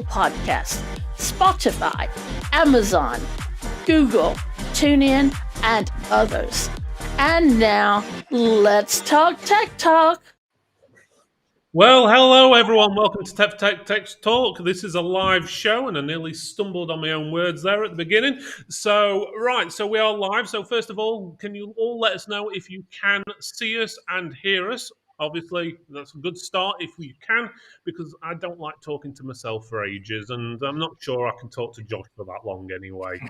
Podcasts, Spotify, Amazon, Google, TuneIn, and others. And now, let's talk Tech Talk. Well, hello everyone. Welcome to Tech Talk. This is a live show, and I nearly stumbled on my own words there at the beginning. So we are live. So first of all, can you all let us know if you can see us and hear us? Obviously, that's a good start if you can, because I don't like talking to myself for ages, and I'm not sure I can talk to Josh for that long anyway.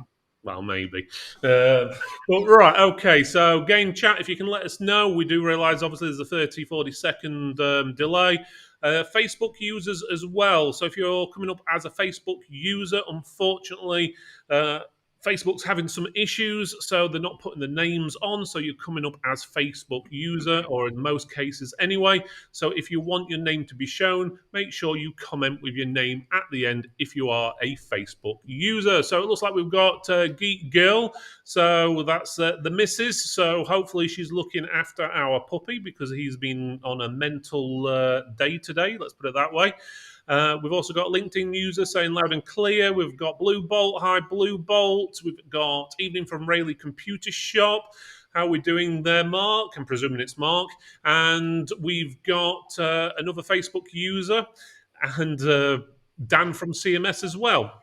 Well, maybe. But right, okay. So game chat, if you can let us know. We do realise, obviously, there's a 30, 40-second delay. Facebook users as well. So if you're coming up as a Facebook user, unfortunately, Facebook's having some issues, so they're not putting the names on, so you're coming up as Facebook user, or in most cases anyway. So if you want your name to be shown, make sure you comment with your name at the end if you are a Facebook user. So it looks like we've got Geek Girl, so that's the missus, so hopefully she's looking after our puppy because he's been on a mental day today, let's put it that way. We've also got LinkedIn user saying loud and clear. We've got Blue Bolt. Hi, Blue Bolt. We've got Evening from Rayleigh Computer Shop. How are we doing there, Mark? I'm presuming it's Mark. And we've got another Facebook user and Dan from CMS as well.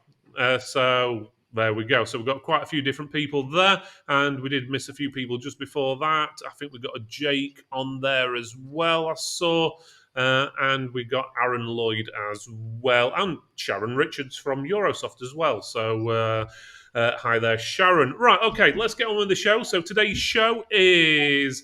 So there we go. So we've got quite a few different people there, and we did miss a few people just before that. I think we've got a Jake on there as well, I saw. And we got Aaron Lloyd as well, and Sharon Richards from Eurosoft as well. So hi there, Sharon. Right, okay, let's get on with the show. So today's show is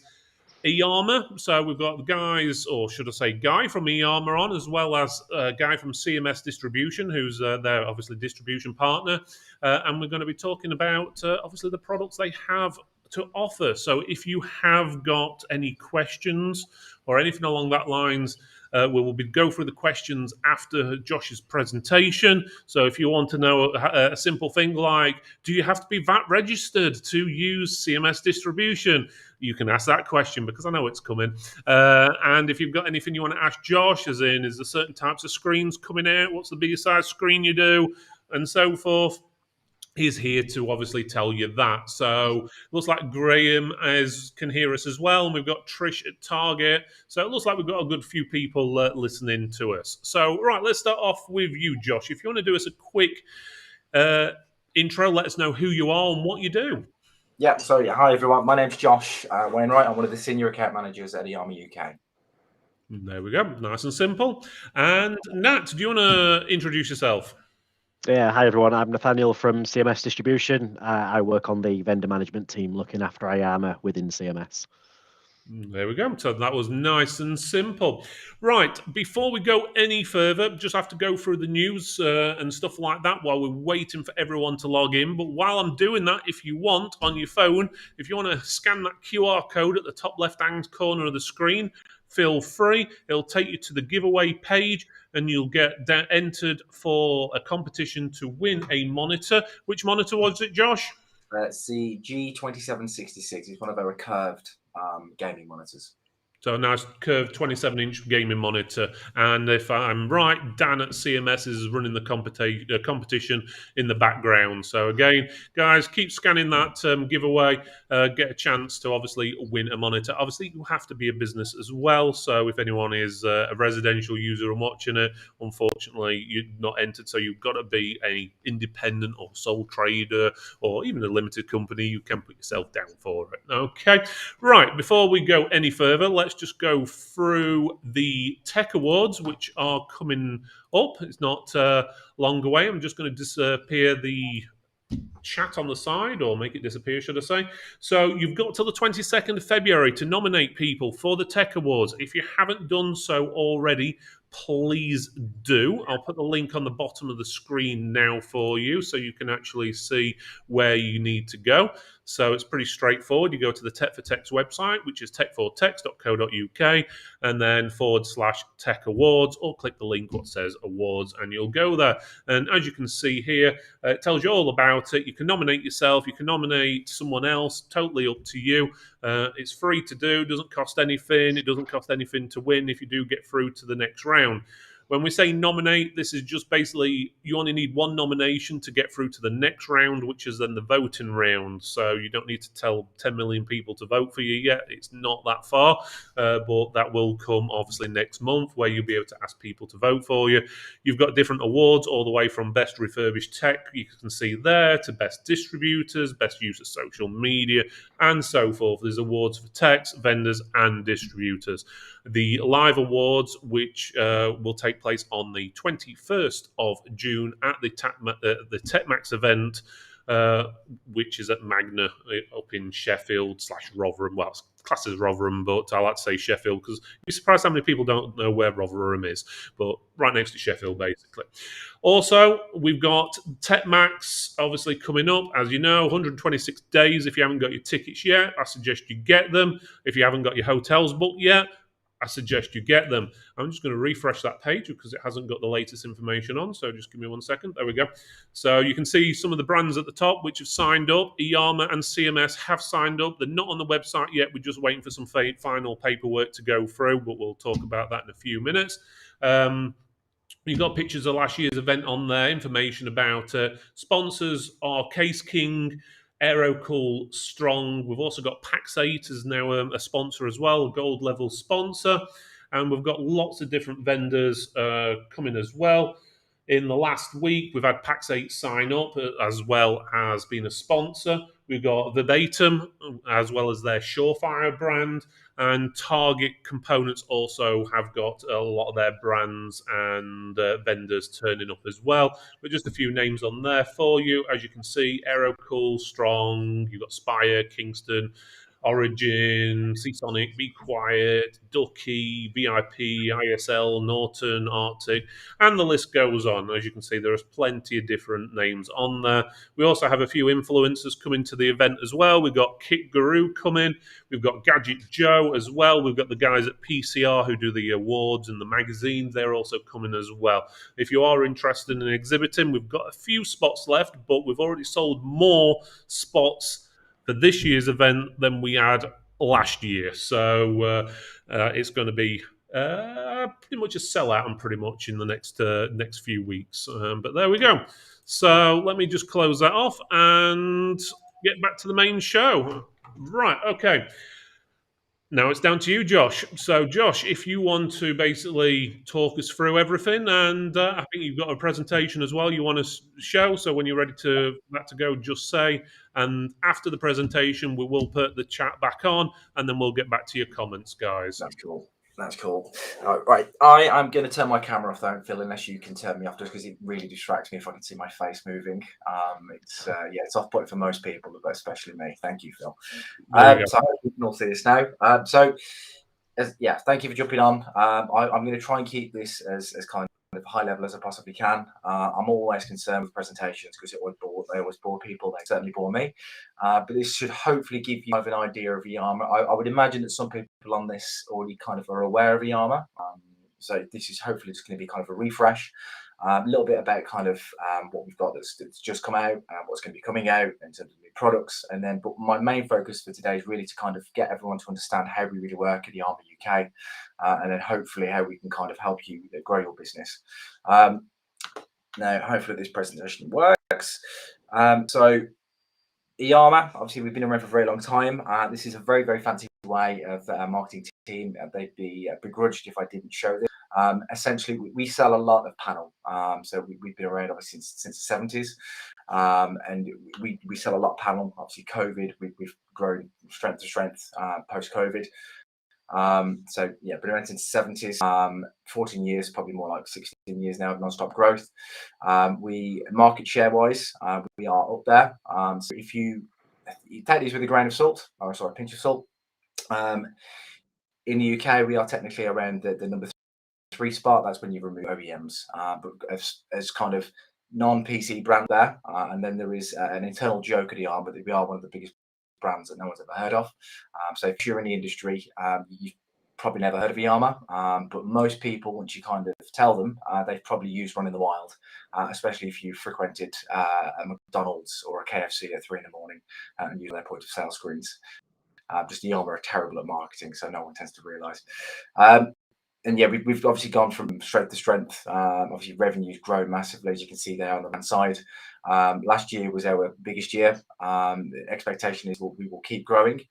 Iiyama. So we've got the guys, or should I say Guy from Iiyama on, as well as Guy from CMS Distribution, who's their obviously distribution partner. And we're going to be talking about obviously the products they have to offer. So if you have got any questions or anything along that lines, we will go through the questions after Josh's presentation. So if you want to know a simple thing like, do you have to be VAT registered to use CMS distribution? You can ask that question because I know it's coming. And if you've got anything you want to ask Josh, as in, is there certain types of screens coming out? What's the biggest size screen you do? And so forth. He's here to obviously tell you that. So looks like Graham can hear us as well. And we've got Trish at Target. So it looks like we've got a good few people listening to us. So, right, let's start off with you, Josh. If you want to do us a quick intro, let us know who you are and what you do. Yeah, so hi everyone. My name's Josh Wainwright. I'm one of the senior account managers at Iiyama UK. There we go. Nice and simple. And Nat, do you want to introduce yourself? Yeah, hi everyone. I'm Nathaniel from CMS Distribution. I work on the vendor management team looking after Iiyama within CMS. There we go. So that was nice and simple. Right, before we go any further, just have to go through the news and stuff like that while we're waiting for everyone to log in. But while I'm doing that, if you want, on your phone, if you want to scan that QR code at the top left-hand corner of the screen, feel free. It'll take you to the giveaway page, and you'll get entered for a competition to win a monitor. Which monitor was it, Josh? It's the G2766. It's one of our curved gaming monitors. So a nice curved 27-inch gaming monitor. And if I'm right, Dan at CMS is running the competition in the background. So again, guys, keep scanning that giveaway. Get a chance to obviously win a monitor. Obviously, you have to be a business as well. So if anyone is a residential user and watching it, unfortunately, you're not entered. So you've got to be an independent or sole trader or even a limited company. You can put yourself down for it. Okay. Right. Before we go any further, let's just go through the Tech Awards, which are coming up. It's not long away. I'm just going to disappear the chat on the side, or make it disappear, should I say. So you've got till the 22nd of February to nominate people for the Tech Awards. If you haven't done so already, please do. I'll put the link on the bottom of the screen now for you so you can actually see where you need to go. So it's pretty straightforward. You go to the Tech for Tech's website, which is tech4techs.co.uk, and then /Tech Awards, or click the link what says Awards, and you'll go there. And as you can see here, it tells you all about it. You can nominate yourself, you can nominate someone else, totally up to you. It's free to do, doesn't cost anything. It doesn't cost anything to win if you do get through to the next round. When we say nominate, this is just basically you only need one nomination to get through to the next round, which is then the voting round. So you don't need to tell 10 million people to vote for you yet. It's not that far, but that will come obviously next month, where you'll be able to ask people to vote for you. You've got different awards all the way from best refurbished tech, you can see there, to best distributors, best use of social media, and so forth. There's awards for techs, vendors, and distributors. The live awards, which will take place on the 21st of June at the TechMax event, which is at Magna up in Sheffield / Rotherham. Well, it's classed as Rotherham, but I like to say Sheffield because you'd be surprised how many people don't know where Rotherham is, but right next to Sheffield, basically. Also, we've got TechMax obviously coming up. As you know, 126 days. If you haven't got your tickets yet, I suggest you get them. If you haven't got your hotels booked yet, I suggest you get them. I'm just going to refresh that page because it hasn't got the latest information on. So just give me 1 second. There we go. So you can see some of the brands at the top which have signed up. Iiyama and CMS have signed up. They're not on the website yet. We're just waiting for some final paperwork to go through, but we'll talk about that in a few minutes. You've got pictures of last year's event on there, information about sponsors are Case King, Aerocool, Strong. We've also got Pax8 as now a sponsor as well, a gold level sponsor. And we've got lots of different vendors coming as well. In the last week, we've had Pax8 sign up as well as being a sponsor. We've got Verbatim as well as their Surefire brand, and Target Components also have got a lot of their brands and vendors turning up as well. But just a few names on there for you. As you can see, Aerocool, Strong, you've got Spire, Kingston, Origin, Seasonic, Be Quiet, Ducky, VIP, ISL, Norton, Arctic, and the list goes on. As you can see, there's plenty of different names on there. We also have a few influencers coming to the event as well. We've got Kit Guru coming. We've got Gadget Joe as well. We've got the guys at PCR who do the awards and the magazines. They're also coming as well. If you are interested in exhibiting, we've got a few spots left, but we've already sold more spots for this year's event than we had last year. So it's going to be pretty much a sellout and pretty much in the next few weeks. But there we go. So let me just close that off and get back to the main show. Right, okay. Now it's down to you, Josh. So, Josh, if you want to basically talk us through everything, and I think you've got a presentation as well you want to show. So, when you're ready to go, just say. And after the presentation, we will put the chat back on, and then we'll get back to your comments, guys. That's cool. That's cool. Right. I am going to turn my camera off, though, Phil, unless you can turn me off, just because it really distracts me if I can see my face moving. It's off-putting for most people, but especially me. Thank you, Phil. So I hope you can all see this now. Thank you for jumping on. I'm going to try and keep this as kind of high level as I possibly can. I'm always concerned with presentations because they always bore people. They certainly bore me. But this should hopefully give you an idea of Iiyama. I would imagine that some people on this already kind of are aware of Iiyama. So this is hopefully just going to be kind of a refresh. A little bit about kind of what we've got that's just come out, what's going to be coming out in terms of new products, but my main focus for today is really to kind of get everyone to understand how we really work at Iiyama UK, and then hopefully how we can kind of help you grow your business. Now, hopefully this presentation works. So Iiyama, obviously we've been around for a very long time. This is a very, very fancy way of marketing team. They'd be begrudged if I didn't show this. Essentially, we sell a lot of panel. So we've been around obviously since the 70s. And we sell a lot of panel. Obviously, COVID, we've grown strength to strength post-COVID. Been around since the 70s. 14 years, probably more like 16 years now of non-stop growth. We market share wise, we are up there. So if you take these with a grain of salt, or sorry, a pinch of salt. In the UK, we are technically around the number 3 spot. That's when you remove OEMs, but as kind of non-PC brand there. And then there is an internal joke at Iiyama that we are one of the biggest brands that no one's ever heard of. So if you're in the industry, you've probably never heard of Iiyama, but most people, once you kind of tell them, they've probably used Run in the Wild, especially if you frequented a McDonald's or a KFC at 3 in the morning and use their point of sale screens. Just Iiyama are terrible at marketing, so no one tends to realise. and yeah, we've obviously gone from strength to strength. Obviously, revenue's grown massively, as you can see there on the right side. Last year was our biggest year. The expectation is we will keep growing.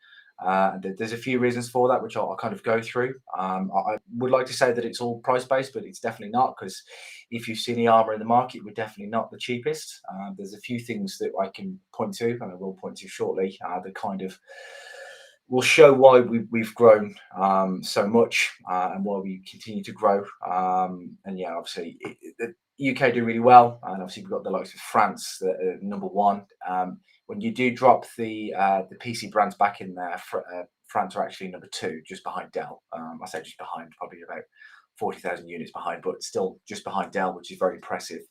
There's a few reasons for that, which I'll kind of go through. I would like to say that it's all price based, but it's definitely not, because if you've seen Iiyama in the market, we're definitely not the cheapest. There's a few things that I can point to, and I will point to shortly, that kind of will show why we've grown so much, and why we continue to grow. And yeah, obviously the UK do really well, and obviously we've got the likes of France, the number one. When you do drop the PC brands back in there, France are actually number two, just behind Dell. I say just behind, probably about 40,000 units behind, but still just behind Dell, which is very impressive.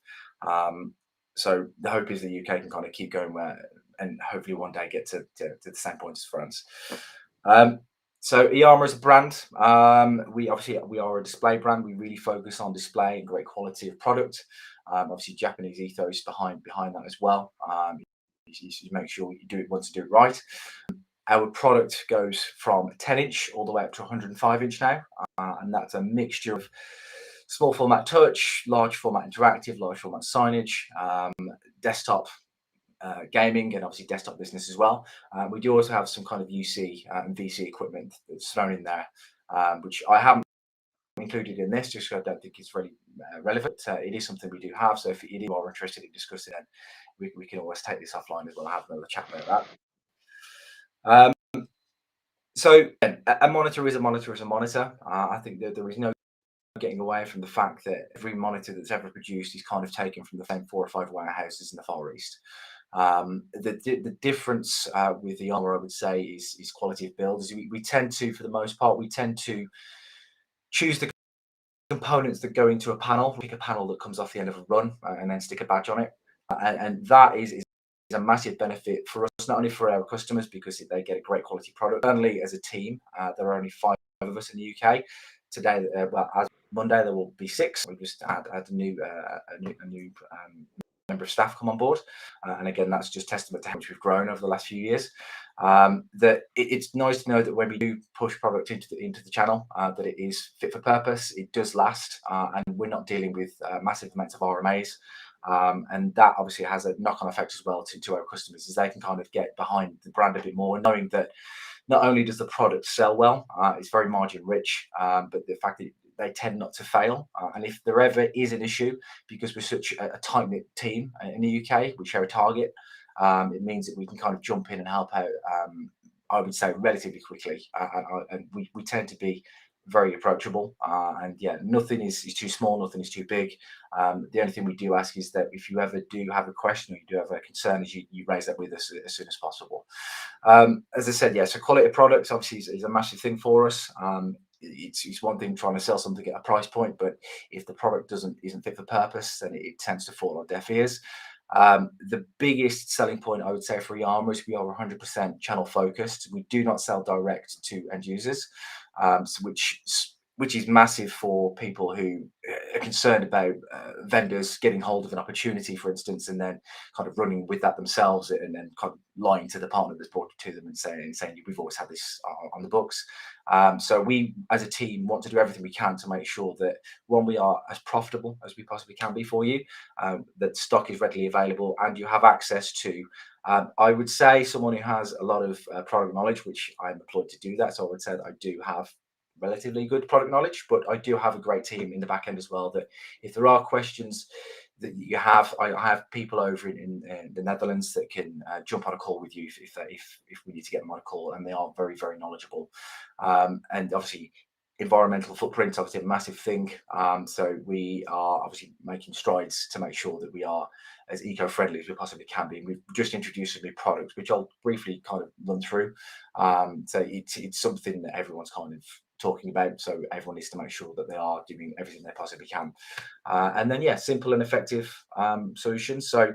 So the hope is the UK can kind of keep going where, and hopefully one day get to the same point as France. So Iiyama is a brand. We are a display brand. We really focus on display and great quality of product. Obviously, Japanese ethos behind that as well. You make sure you want to do it right. Our product goes from 10-inch all the way up to 105-inch now, and that's a mixture of small format touch, large format interactive, large format signage, desktop gaming, and obviously desktop business as well. We do also have some kind of UC and VC equipment that's thrown in there, which I haven't included in this just because I don't think it's really relevant. It is something we do have, so if you are interested in discussing it, we can always take this offline as well, have another chat about that. So a monitor is a monitor is a monitor. I think that there is no getting away from the fact that every monitor that's ever produced is kind of taken from the same 4 or 5 warehouses in the Far East. The difference with the Iiyama, I would say, is quality of build. We tend to, for the most part, we tend to choose the components that go into a panel, pick a panel that comes off the end of a run, and then stick a badge on it. And that is a massive benefit for us, not only for our customers, because they get a great quality product. Only as a team, there are only 5 of us in the UK. Today, well, as Monday, there will be 6. We just had a new member of staff come on board, and again, that's just testament to how much we've grown over the last few years. That it's nice to know that when we do push product into the channel, that it is fit for purpose, it does last, and we're not dealing with massive amounts of RMAs. And that obviously has a knock-on effect as well to our customers, as they can kind of get behind the brand a bit more, knowing that not only does the product sell well, it's very margin rich, but the fact that they tend not to fail. And if there ever is an issue, because we're such a tight-knit team in the UK, we share a target, it means that we can kind of jump in and help out, I would say, relatively quickly. And we tend to be very approachable, and yeah, nothing is too small, nothing is too big. The only thing we do ask is that if you ever do have a question or you do have a concern, is you raise that with us as soon as possible. As I said, yeah, so quality of products obviously is a massive thing for us. It's one thing trying to sell something at a price point, but if the product isn't fit for purpose, then it tends to fall on deaf ears. The biggest selling point, I would say, for Iiyama is we are 100% channel focused. We do not sell direct to end users, which is massive for people who are concerned about vendors getting hold of an opportunity, for instance, and then kind of running with that themselves, and then kind of lying to the partner that's brought it to them and saying we've always had this on the books. So we, as a team, want to do everything we can to make sure that, one, we are as profitable as we possibly can be for you, that stock is readily available, and you have access to, I would say, someone who has a lot of product knowledge, which I'm employed to do that. So I would say that I do have relatively good product knowledge, but I do have a great team in the back end as well, that if there are questions that you have, I have people over in the Netherlands that can jump on a call with you if we need to get them on a call, and they are very, very knowledgeable. And obviously environmental footprint, obviously a massive thing. So we are obviously making strides to make sure that we are as eco-friendly as we possibly can be. We've just introduced a new product, which I'll briefly kind of run through. So it's something that everyone's kind of talking about, so everyone needs to make sure that they are doing everything they possibly can. And then, yeah, simple and effective solutions. So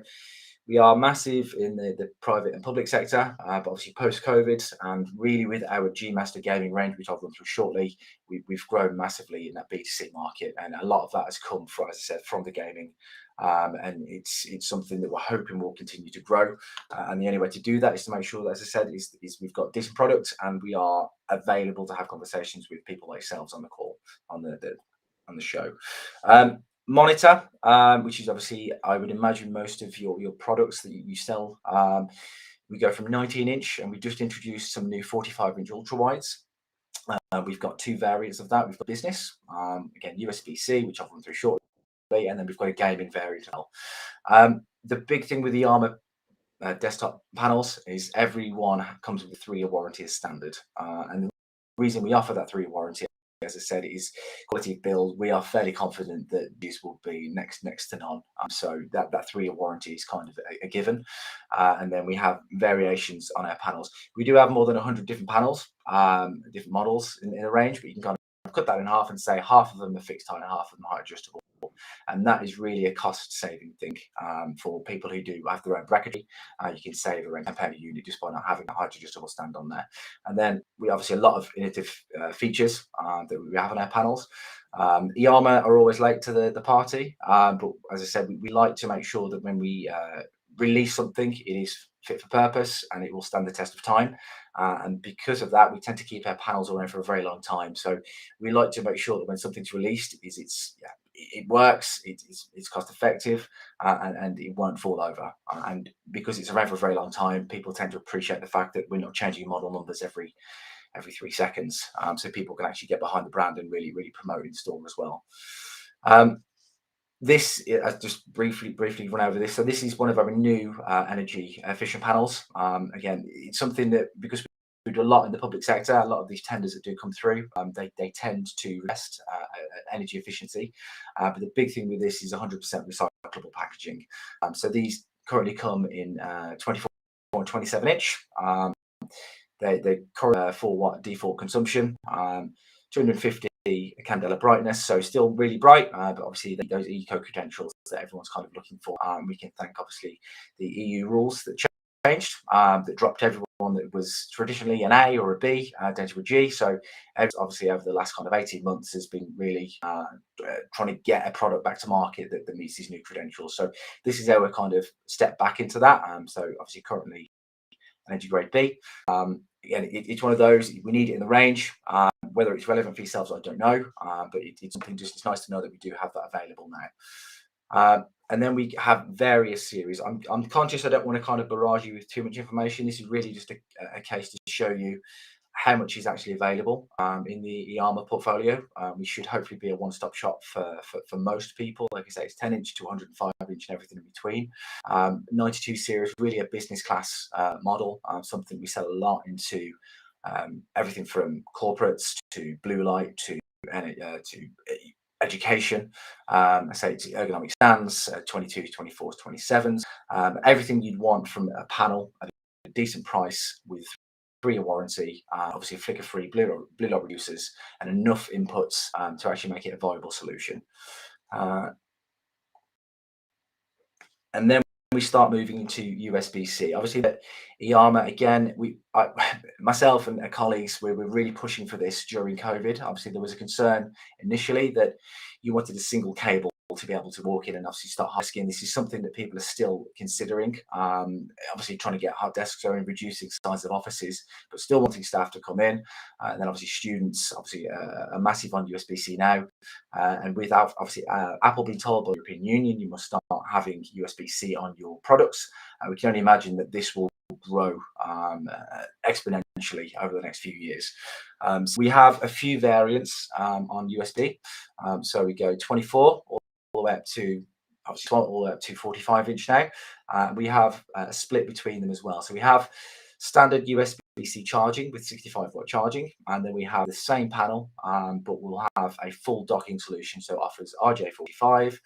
we are massive in the private and public sector, but obviously post-COVID, and really with our G Master gaming range, which I'll run through shortly, we've grown massively in that B2C market, and a lot of that has come from, as I said, from the gaming. and it's something that we're hoping will continue to grow. And the only way to do that is to make sure that, as I said, is we've got decent products and we are available to have conversations with people like yourselves on the call, on the show. Monitor, which is obviously, I would imagine, most of your products that you sell. We go from 19-inch, and we just introduced some new 45-inch ultra wides. We've got two variants of that. We've got business, again, USB-C, which I'll run through shortly, and then we've got a gaming variant as well. The big thing with the Iiyama desktop panels is every one comes with a 3-year warranty as standard. And the reason we offer that 3-year warranty, as I said, is quality of build. We are fairly confident that these will be next to none. So that 3-year warranty is kind of a given. And then we have variations on our panels. We do have more than 100 different panels, different models in a range, but you can kind of cut that in half and say half of them are fixed height and half of them are height adjustable. And that is really a cost-saving thing for people who do have their own bracketry. You can save around £10 a unit just by not having a height adjustable stand on there. And then we obviously a lot of innovative features that we have on our panels. Iiyama are always late to the party, but as I said, we like to make sure that when we release something, it is fit for purpose and it will stand the test of time. And because of that, we tend to keep our panels around for a very long time. So we like to make sure that when something's released, it works, it's cost effective, and it won't fall over. And because it's around for a very long time, people tend to appreciate the fact that we're not changing model numbers every 3 seconds. So people can actually get behind the brand and really promote in store as well. This, I just briefly run over this. So this is one of our new energy efficient panels. Again, it's something that, because we do a lot in the public sector, a lot of these tenders that do come through, they tend to rest energy efficiency. But the big thing with this is 100% recyclable packaging. So these currently come in 24 and 27-inch. They 4-watt default consumption, 250 candela brightness, so still really bright, but obviously those eco credentials that everyone's kind of looking for. We can thank obviously the EU rules that changed, that dropped everyone that was traditionally an A or a B down to a G. So obviously over the last kind of 18 months has been really trying to get a product back to market that meets these new credentials. So this is how we're kind of step back into that. So obviously currently energy grade B. Again, it's one of those, we need it in the range. Whether it's relevant for yourselves, I don't know, but it's something it's nice to know that we do have that available now. And then we have various series. I'm conscious I don't want to kind of barrage you with too much information. This is really just a case to show you how much is actually available in the Iiyama portfolio. We should hopefully be a one-stop shop for most people. Like I say, it's 10-inch to 105-inch and everything in between. 92 series, really a business class model, something we sell a lot into everything from corporates to blue light to education. I say it's ergonomic stands, 22s, 24s, 27s, everything you'd want from a panel at a decent price with 3-year warranty, obviously flicker-free blue light reducers, and enough inputs to actually make it a viable solution. And then we start moving into USB-C. Obviously, that Iiyama, again, myself and colleagues, we were really pushing for this during COVID. Obviously, there was a concern initially that you wanted a single cable to be able to walk in and obviously start high-skin. This is something that people are still considering. Obviously, trying to get hard desks going, reducing size of offices, but still wanting staff to come in. And then obviously students, obviously are massive on USB-C now. And without obviously Apple being told by the European Union, you must start having USB-C on your products. We can only imagine that this will grow exponentially over the next few years. So we have a few variants on USB. So we go 24 all the way up to obviously all the way up to 45-inch now. We have a split between them as well. So we have standard USB-C charging with 65-watt charging, and then we have the same panel, but we'll have a full docking solution. So it offers RJ45.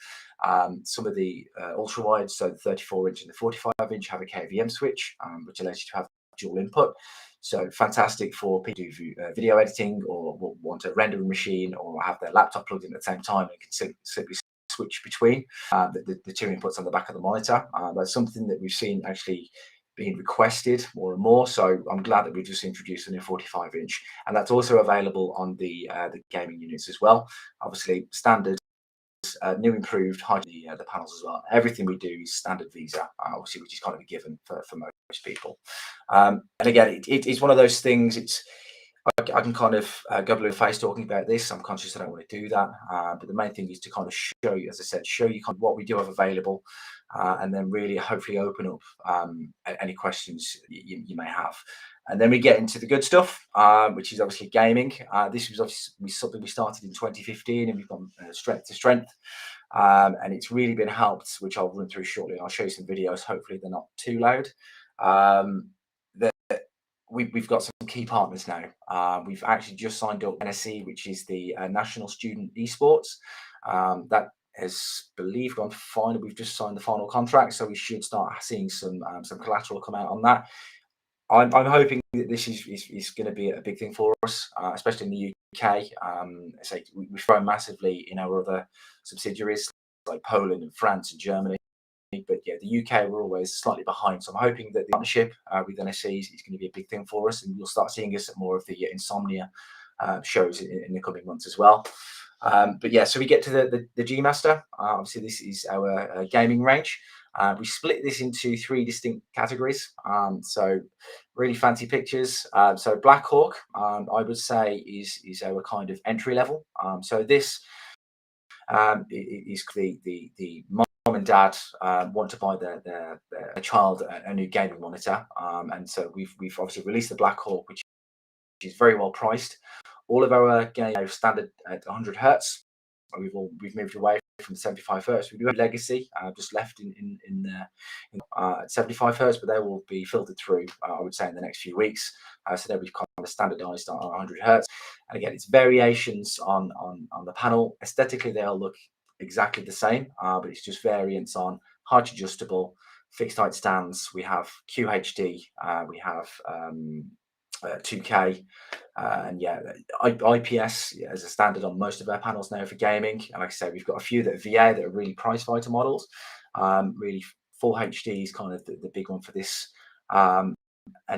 Some of the ultra wides, so the 34-inch and the 45-inch, have a KVM switch, which allows you to have dual input. So fantastic for people who do video editing or want a rendering machine or have their laptop plugged in at the same time and can simply switch between the two inputs on the back of the monitor. That's something that we've seen actually being requested more and more. So I'm glad that we've just introduced a new 45-inch, and that's also available on the gaming units as well. Obviously, standard new improved the panels as well. Everything we do is standard Visa, obviously, which is kind of a given for most people. And again, it's one of those things. I can kind of go blue in the face talking about this. I'm conscious I don't want to do that, but the main thing is to kind of show you, as I said, show you kind of what we do have available, and then really hopefully open up any questions you may have. And then we get into the good stuff, which is obviously gaming. This was obviously something we started in 2015, and we've gone strength to strength. And it's really been helped, which I'll run through shortly. And I'll show you some videos. Hopefully they're not too loud. We've got some key partners now. We've actually just signed up NSE, which is the National Student Esports. That has, believe, gone final. We've just signed the final contract, so we should start seeing some collateral come out on that. I'm hoping that this is going to be a big thing for us, especially in the UK. We've grown massively in our other subsidiaries like Poland and France and Germany. But yeah, the UK, we're always slightly behind. So I'm hoping that the partnership with NSE is going to be a big thing for us, and you'll start seeing us at more of the Insomnia shows in the coming months as well. But yeah, so we get to the G Master. Obviously, this is our gaming range. We split this into 3 distinct categories. So really fancy pictures. So Black Hawk, I would say, is our kind of entry level. So this is the mom and dad want to buy their child a new gaming monitor, and so we've obviously released the Black Hawk, which is very well priced. All of our games are standard at 100 hertz. We've moved away from 75 hertz. We do have legacy just left at 75 hertz, but they will be filtered through, I would say, in the next few weeks. So they'll be kind of standardized on 100 hertz. And again, it's variations on the panel. Aesthetically, they'll look exactly the same, but it's just variants on height adjustable, fixed height stands. We have QHD, we have 2K, and yeah, IPS as a standard on most of our panels now for gaming. And like I say, we've got a few that are VA that are really price fighter models. Really, full HD is kind of the big one for this. And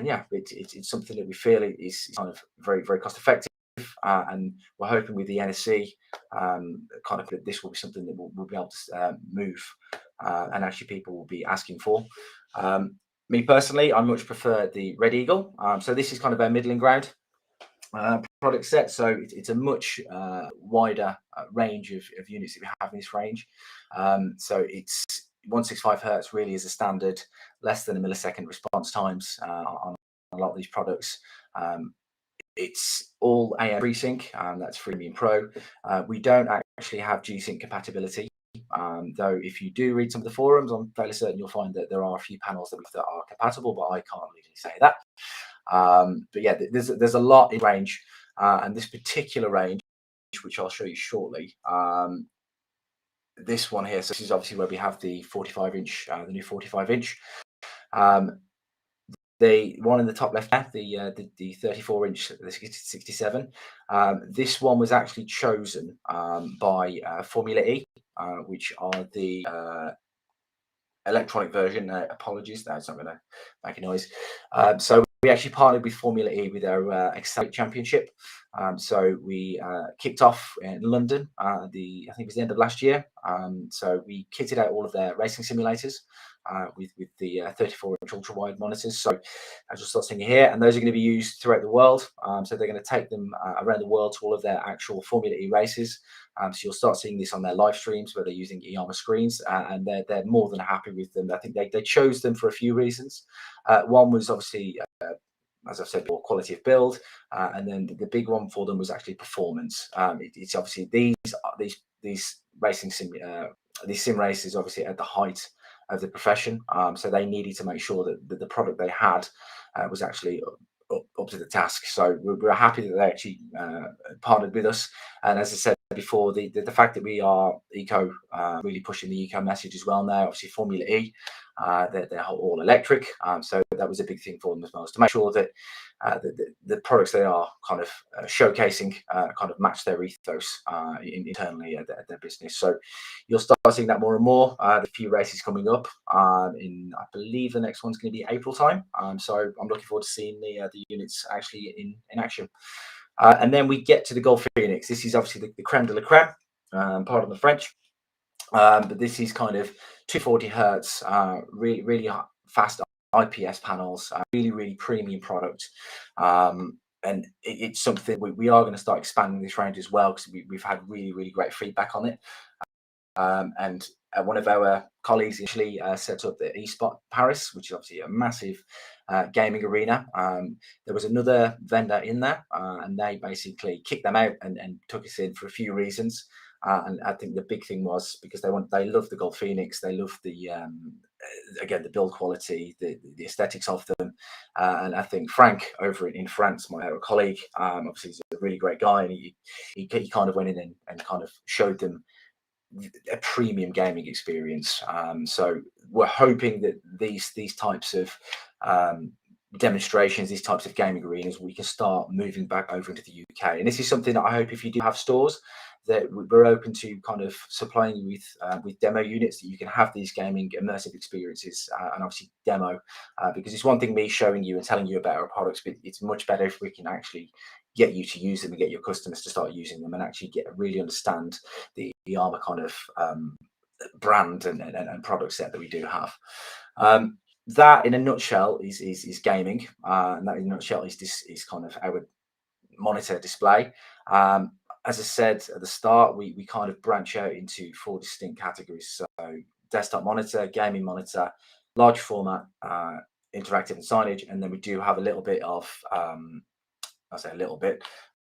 yeah, it's something that we feel is kind of very, very cost effective. And we're hoping with the NSE, kind of this will be something that we'll be able to move, and actually people will be asking for. Me personally, I much prefer the Red Eagle. So this is kind of our middling ground product set. So it's a much wider range of units that we have in this range. So it's 165 hertz really is a standard, less than a millisecond response times on a lot of these products. It's all AM FreeSync, that's Freemium Pro. We don't actually have G-Sync compatibility. Though if you do read some of the forums, I'm fairly certain you'll find that there are a few panels that are compatible, but I can't legally say that. But yeah, there's a lot in range, and this particular range, which I'll show you shortly, this one here, so this is obviously where we have the 45-inch, the new 45-inch. The one in the top left there, the 34-inch, the 67. This one was actually chosen by Formula E, which are the electronic version. Apologies, that's not going to make a noise. So we actually partnered with Formula E with our Accelerate Championship. So we kicked off in London, I think it was the end of last year. So we kitted out all of their racing simulators with the 34-inch ultra-wide monitors. So as you'll start seeing here, and those are going to be used throughout the world. So they're going to take them around the world to all of their actual Formula E races. So you'll start seeing this on their live streams where they're using Iiyama screens, and they're more than happy with them. I think they chose them for a few reasons. One was obviously, as I've said, more quality of build, and then the big one for them was actually performance. It's obviously these racing these sim races obviously at the height of the profession, so they needed to make sure that the product they had was actually up to the task. So we're happy that they actually partnered with us. And as I said before, the fact that we are eco, really pushing the eco message as well now. Obviously Formula E, they're all electric, so that was a big thing for them as well, is to make sure that the products they are kind of showcasing kind of match their ethos internally at their business. So you'll start seeing that more and more. A few races coming up in, I believe the next one's going to be April time. So I'm looking forward to seeing the units actually in action. And then we get to the Golf Phoenix. This is obviously the creme de la creme, pardon the French. But this is kind of 240 hertz, really fast IPS panels, really premium product. And it's something we are going to start expanding this range as well, because we've had really great feedback on it. And one of our colleagues actually set up the eSpot Paris, which is obviously a massive gaming arena. There was another vendor in there, and they basically kicked them out and took us in for a few reasons. And I think the big thing was because they love the Gold Phoenix, they love the again, the build quality, the aesthetics of them. And I think Frank over in France, my colleague, obviously he's a really great guy, and he kind of went in and kind of showed them a premium gaming experience. So we're hoping that these types of demonstrations, these types of gaming arenas, we can start moving back over into the UK. And this is something that I hope, if you do have stores, that we're open to kind of supplying you with demo units, that you can have these gaming immersive experiences and obviously demo, because it's one thing me showing you and telling you about our products, but it's much better if we can actually get you to use them and get your customers to start using them and actually really understand the Iiyama kind of brand and product set that we do have. That in a nutshell is gaming, and that in a nutshell is kind of our monitor display. As I said at the start, we kind of branch out into 4 distinct categories. So desktop monitor, gaming monitor, large format, interactive and signage, and then we do have a little bit of, I say a little bit,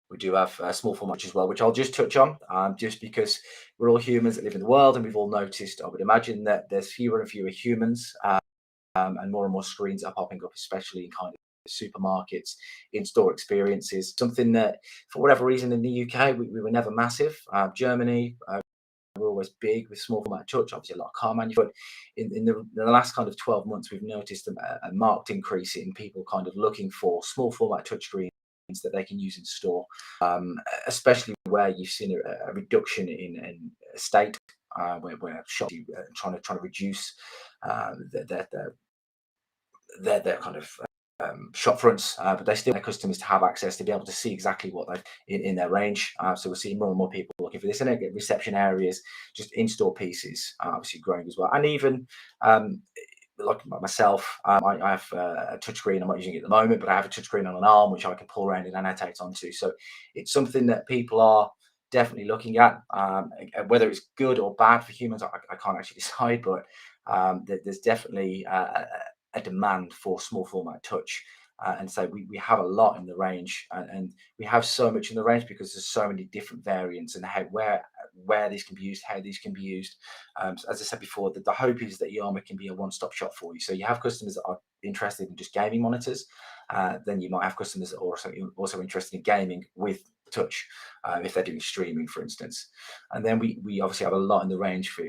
we do have a small format as well, which I'll just touch on, just because we're all humans that live in the world, and we've all noticed, I would imagine, that there's fewer and fewer humans, and more screens are popping up, especially in kind of supermarkets, in-store experiences. Something that, for whatever reason, in the UK, we were never massive. Germany, we're always big with small format touch, obviously a lot of car manufacturers. But in the last kind of 12 months, we've noticed a marked increase in people kind of looking for small format touch screens that they can use in store, especially where you've seen a reduction in estate, where shops trying to reduce their kind of shop fronts, but they still want their customers to have access to be able to see exactly what they've in their range. So we're seeing more and more people looking for this, and again, reception areas, just in-store pieces, obviously growing as well. And even like myself, I have a touchscreen. I'm not using it at the moment, but I have a touchscreen on an arm which I can pull around and annotate onto. So it's something that people are definitely looking at. Whether it's good or bad for humans, I can't actually decide, but there's definitely a demand for small format touch. And so we have a lot in the range, and we have so much in the range because there's so many different variants, and where these can be used, how these can be used. So as I said before, the hope is that Iiyama can be a one-stop shop for you. So you have customers that are interested in just gaming monitors, then you might have customers that are also interested in gaming with touch, if they're doing streaming, for instance. And then we obviously have a lot in the range for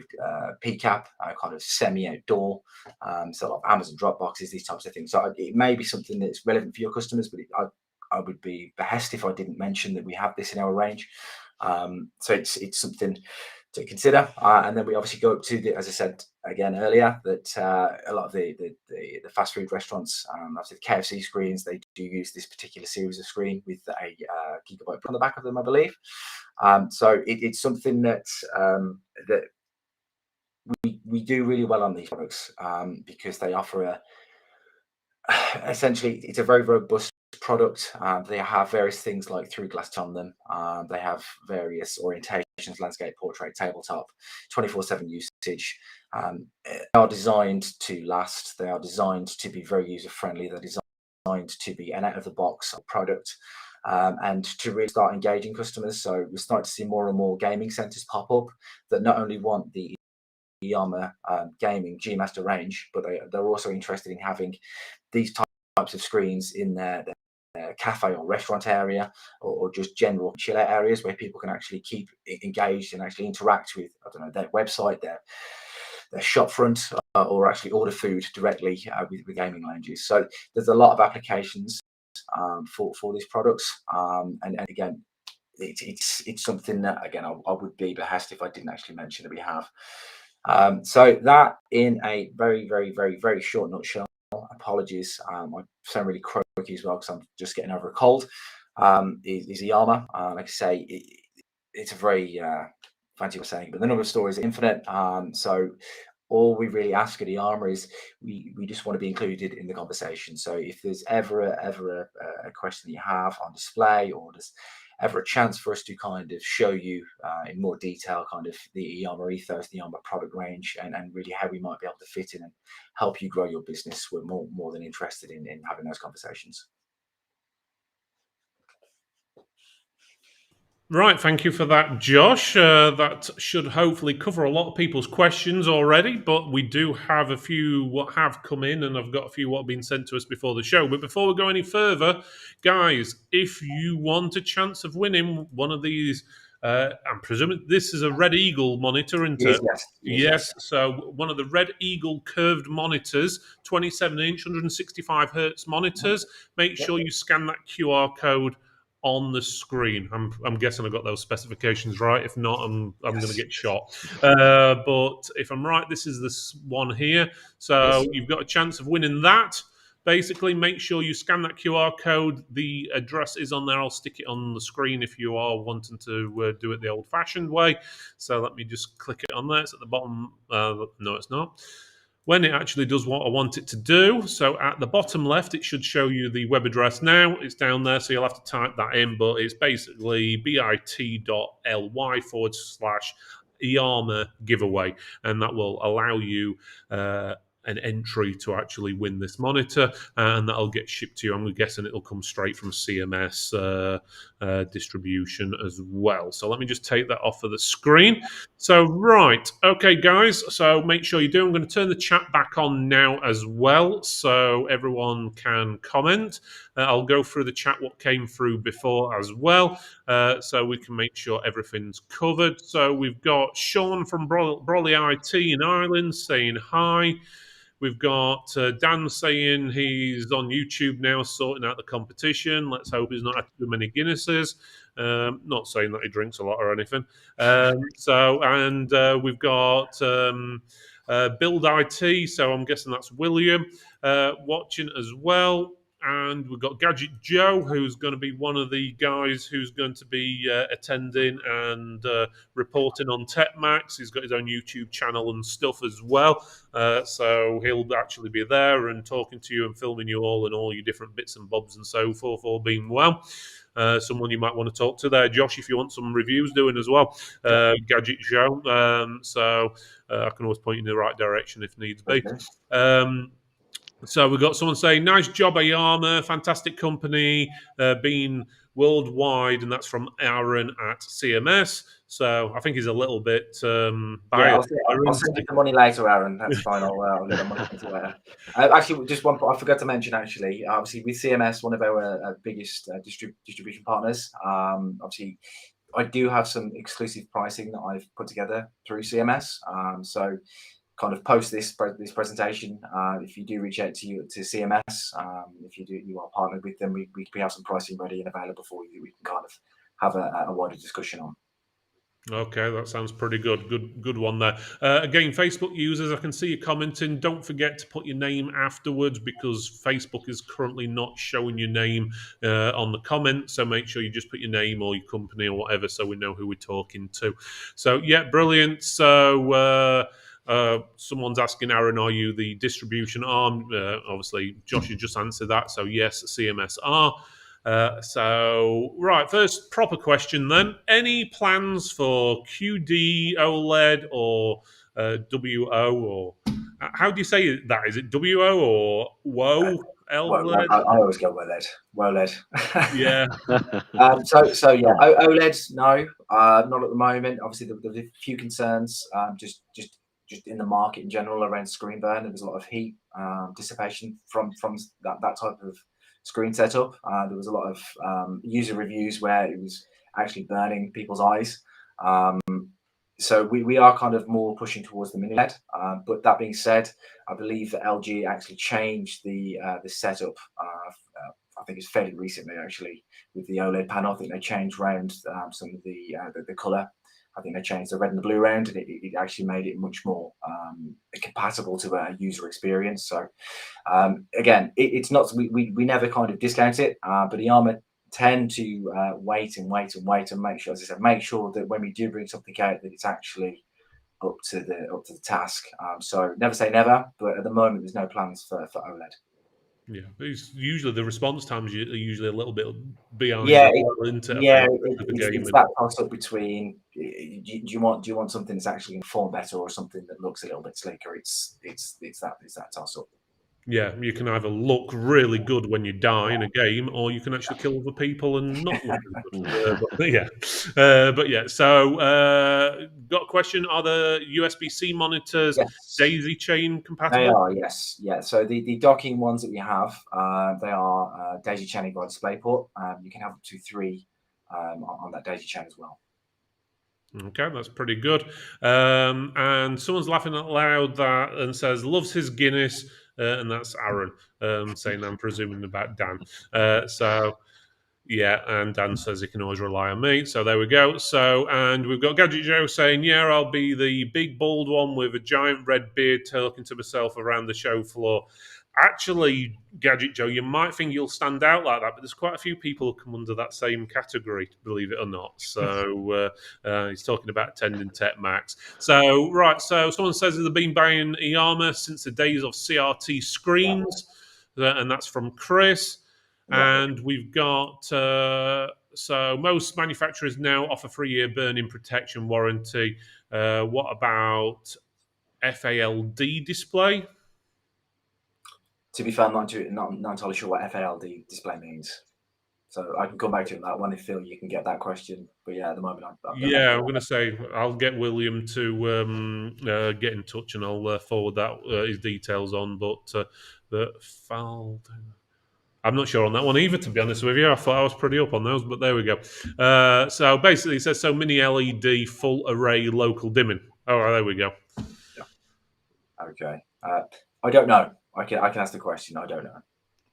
PCAP, kind of semi-outdoor, so like Amazon drop boxes, these types of things. So it may be something that's relevant for your customers, but I would be behest if I didn't mention that we have this in our range. So it's something to consider. And then we obviously go up to as I said again earlier, that a lot of the fast food restaurants, obviously the KFC screens, they do use this particular series of screen with a gigabyte on the back of them, I believe. So it's something that that we do really well on these products, because they offer essentially it's a very robust product. They have various things like through glass on them. They have various orientations: landscape, portrait, tabletop, 24/7 usage. They are designed to last. They are designed to be very user friendly. They're designed to be an out of the box product, and to really start engaging customers. So we're starting to see more and more gaming centers pop up that not only want the Iiyama gaming G Master range, but they're also interested in having these types of screens in their cafe or restaurant area, or just general chill out areas where people can actually keep engaged and actually interact with, I don't know, their website, their shop front, or actually order food directly with gaming lounges. So there's a lot of applications for these products, and again, it's something that, again, I would be behest if I didn't actually mention that we have. So that, in a very short nutshell, apologies, I sound really croaky as well because I'm just getting over a cold, is Iiyama. Like I say, it's a very fancy what I'm saying, but the number of stories are infinite. So all we really ask at Iiyama is we just want to be included in the conversation. So if there's ever a question that you have on display, or there's ever a chance for us to kind of show you in more detail kind of the Iiyama ethos, the Iiyama product range, and really how we might be able to fit in and help you grow your business, we're more than interested in having those conversations. Right, thank you for that, Josh. That should hopefully cover a lot of people's questions already, but we do have a few what have come in, and I've got a few what have been sent to us before the show. But before we go any further, guys, if you want a chance of winning one of these, I'm presuming this is a Red Eagle monitor, isn't it? Yes. Yes, so one of the Red Eagle curved monitors, 27-inch, 165 hertz monitors. Make sure you scan that QR code on the screen. I'm guessing I got those specifications right. If not, I'm going to get shot. But if I'm right, this is this one here. So you've got a chance of winning that. Basically, make sure you scan that QR code. The address is on there. I'll stick it on the screen if you are wanting to do it the old-fashioned way. So let me just click it on there. It's at the bottom. No, it's not. When it actually does what I want it to do. So at the bottom left, it should show you the web address now. It's down there, so you'll have to type that in, but it's basically bit.ly/Iiyama giveaway, and that will allow you an entry to actually win this monitor, and that'll get shipped to you. I'm guessing it'll come straight from CMS distribution as well. So let me just take that off of the screen. So, right. Okay, guys. So make sure you do. I'm going to turn the chat back on now as well, so everyone can comment. I'll go through the chat, what came through before as well, so we can make sure everything's covered. So we've got Sean from Brolly IT in Ireland saying hi. We've got Dan saying he's on YouTube now sorting out the competition. Let's hope he's not had too many Guinnesses. Not saying that he drinks a lot or anything. We've got Build IT, so I'm guessing that's William watching as well. And we've got Gadget Joe, who's going to be one of the guys who's going to be attending and reporting on TechMax. He's got his own YouTube channel and stuff as well. So he'll actually be there and talking to you and filming you all and all your different bits and bobs and so forth, all being well. Someone you might want to talk to there, Josh, if you want some reviews doing as well. Gadget Joe. I can always point you in the right direction if needs be. So we've got someone saying, nice job, Iiyama, fantastic company, being worldwide, and that's from Aaron at CMS. So I think he's a little bit biased. I'll send you the money later, Aaron. That's fine. I'll get the money later. Actually, just one point I forgot to mention, actually, obviously with CMS, one of our biggest distribution partners, obviously, I do have some exclusive pricing that I've put together through CMS. So kind of post this presentation, if you do reach out to CMS, if you are partnered with them, we have some pricing ready and available for you. We can kind of have a wider discussion on. Okay, that sounds pretty good. Good one there. Again, Facebook users, I can see you commenting. Don't forget to put your name afterwards, because Facebook is currently not showing your name on the comment. So make sure you just put your name or your company or whatever, so we know who we're talking to. So yeah, brilliant. So someone's asking, Aaron, are you the distribution arm? Obviously, Josh has just answered that. So yes, CMS are. Right, first proper question then. Any plans for QD OLED or WO, or how do you say that? Is it WO or WO? OLED? I always go WOLED. Yeah. OLED, no, not at the moment. Obviously, there's a few concerns just in the market in general around screen burn. There's a lot of heat dissipation from that type of screen setup. There was a lot of user reviews where it was actually burning people's eyes. So we are kind of more pushing towards the mini LED. But that being said, I believe that LG actually changed the setup. I think it's fairly recently, actually, with the OLED panel. I think they changed around some of the color. I think they changed the red and the blue round, and it actually made it much more compatible to a user experience. So again, it's not, we never kind of discount it, but Iiyama tend to wait and make sure, as I said, make sure that when we do bring something out, that it's actually up to the task. So never say never, but at the moment there's no plans for OLED. Yeah, it's usually the response times are usually a little bit behind Yeah, as well, isn't it? I yeah, think, with the it's gaming. that toss up between do you want something that's actually going to perform better or something that looks a little bit slicker. It's that toss up. Yeah, you can either look really good when you die in a game, or you can actually kill other people and not look as good. But yeah. So, got a question: are the USB-C monitors Yes, daisy chain they compatible? are. Yes, yeah. So the docking ones that we have, they are daisy chaining by DisplayPort. You can have up to 3 on that daisy chain as well. Okay, that's pretty good. And someone's laughing out loud that and says loves his Guinness, and that's Aaron saying I'm presuming about Dan. So. Yeah, and Dan says he can always rely on me. So there we go. So, and we've got Gadget Joe saying, yeah, I'll be the big bald one with a giant red beard talking to myself around the show floor. Actually, Gadget Joe, you might think you'll stand out like that, but there's quite a few people who come under that same category, believe it or not. So he's talking about attending Tech Max. So, right, so someone says they've been buying Iiyama since the days of CRT screens, and that's from Chris. Yeah. And we've got so most manufacturers now offer 3-year burn-in protection warranty. What about FALD display? To be fair, I'm not entirely sure what FALD display means. So I can come back to that one if Phil, you can get that question. But yeah, at the moment, I've got Yeah, I'm going to say I'll get William to get in touch and I'll forward that his details on. But the FALD. I'm not sure on that one either, to be honest with you. I thought I was pretty up on those, but there we go. So basically, it says so mini LED full array local dimming. All right, there we go. Yeah. Okay. I don't know. I can ask the question. I don't know.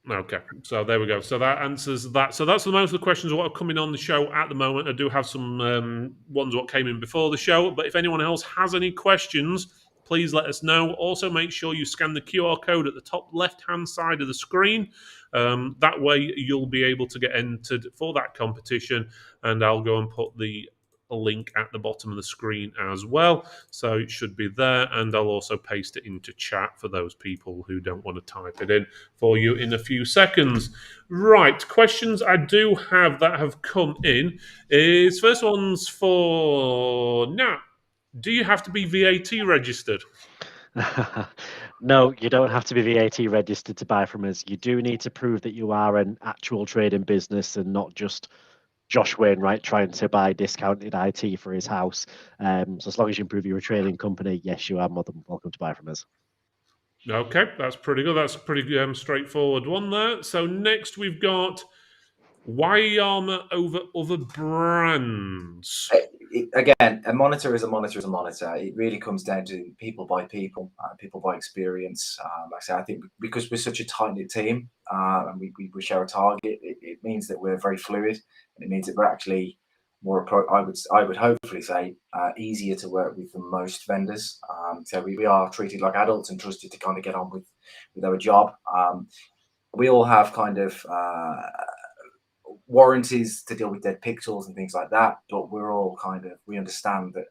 Okay, so there we go. So that answers that. So that's the most of the questions what are coming on the show at the moment. I do have some ones what came in before the show, but if anyone else has any questions, please let us know. Also, make sure you scan the QR code at the top left-hand side of the screen. That way, you'll be able to get entered for that competition, and I'll go and put the link at the bottom of the screen as well. So it should be there, and I'll also paste it into chat for those people who don't want to type it in for you in a few seconds. Right, questions I do have that have come in is first one's for Nat. Do you have to be VAT registered? No, you don't have to be VAT registered to buy from us. You do need to prove that you are an actual trading business and not just Josh Wainwright trying to buy discounted IT for his house. So as long as you prove you're a trading company, yes, you are more than welcome to buy from us. Okay, that's pretty good. That's a pretty straightforward one there. So next we've got why Iiyama over other brands? Again, a monitor is a monitor is a monitor. It really comes down to people by people, people by experience. Like I say, I think because we're such a tight-knit team and we share a target, it means that we're very fluid, and it means that we're actually more I would hopefully say easier to work with than most vendors. So we are treated like adults and trusted to kind of get on with our job. We all have kind of warranties to deal with dead pixels and things like that, but we're all we understand that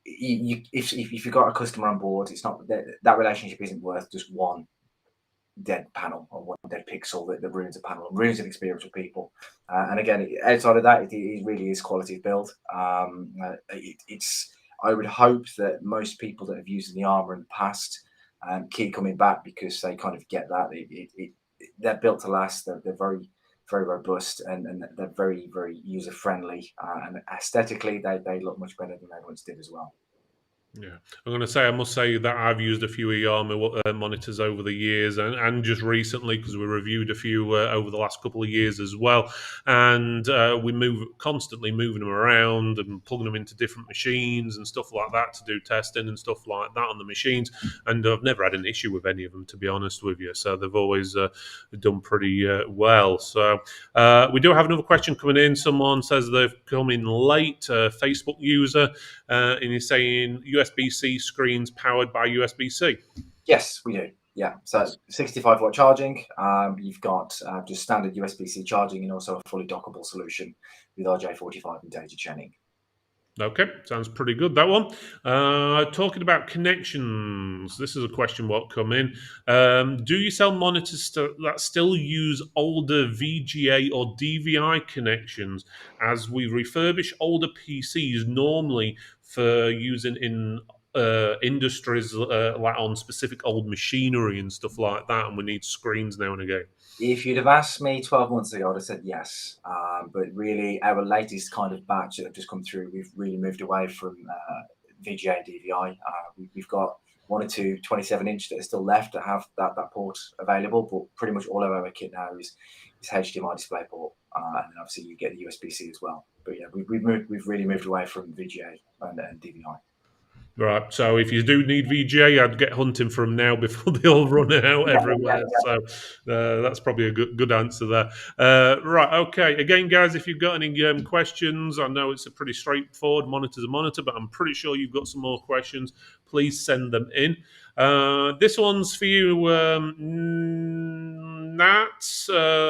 if you've got a customer on board, it's not that relationship isn't worth just one dead panel or one dead pixel that ruins a panel and ruins an experience for people. And again, outside of that, it really is quality of build. It's I would hope that most people that have used the Iiyama in the past keep coming back because they kind of get that they're built to last. They're very robust and they're very user friendly and aesthetically they look much better than they once did as well. Yeah, I'm going to say I must say that I've used a few Iiyama monitors over the years, and just recently because we reviewed a few over the last couple of years as well, and we constantly moving them around and plugging them into different machines and stuff like that to do testing and stuff like that on the machines, and I've never had an issue with any of them, to be honest with you. So they've always done pretty well. So we do have another question coming in. Someone says they've come in late. Facebook user, and he's saying USB-C screens powered by USB-C. Yes, we do. Yeah, so 65-watt charging. You've got just standard USB-C charging and also a fully dockable solution with RJ45 and data chaining. Okay, sounds pretty good, that one. Talking about connections, this is a question what come in. Do you sell monitors that still use older VGA or DVI connections, as we refurbish older PCs normally for using in industries like on specific old machinery and stuff like that, and we need screens now and again? If you'd have asked me 12 months ago, I'd have said yes. But really, our latest kind of batch that have just come through, we've really moved away from VGA and DVI. We've got one or two 27-inch that are still left that have that port available, but pretty much all of our kit now is HDMI display port, and then obviously you get the USB-C as well. But yeah, we've really moved away from VGA and DVI. Right, so if you do need VGA, I'd get hunting for them now before they all run out everywhere. So that's probably a good answer there. Right, okay. Again, guys, if you've got any questions, I know it's a pretty straightforward monitor's a monitor, but I'm pretty sure you've got some more questions. Please send them in. This one's for you, Nat.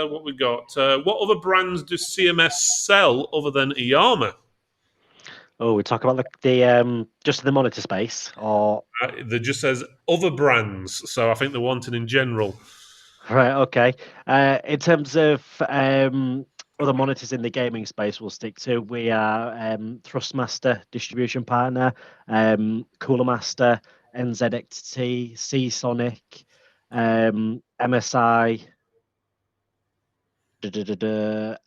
What we got? What other brands does CMS sell other than Iiyama? Oh, we talk about the just the monitor space, or That just says other brands, so I think they're wanting in general. right? Okay. In terms of other monitors in the gaming space, we'll stick to. We are Thrustmaster distribution partner, Cooler Master, NZXT, Seasonic, MSI.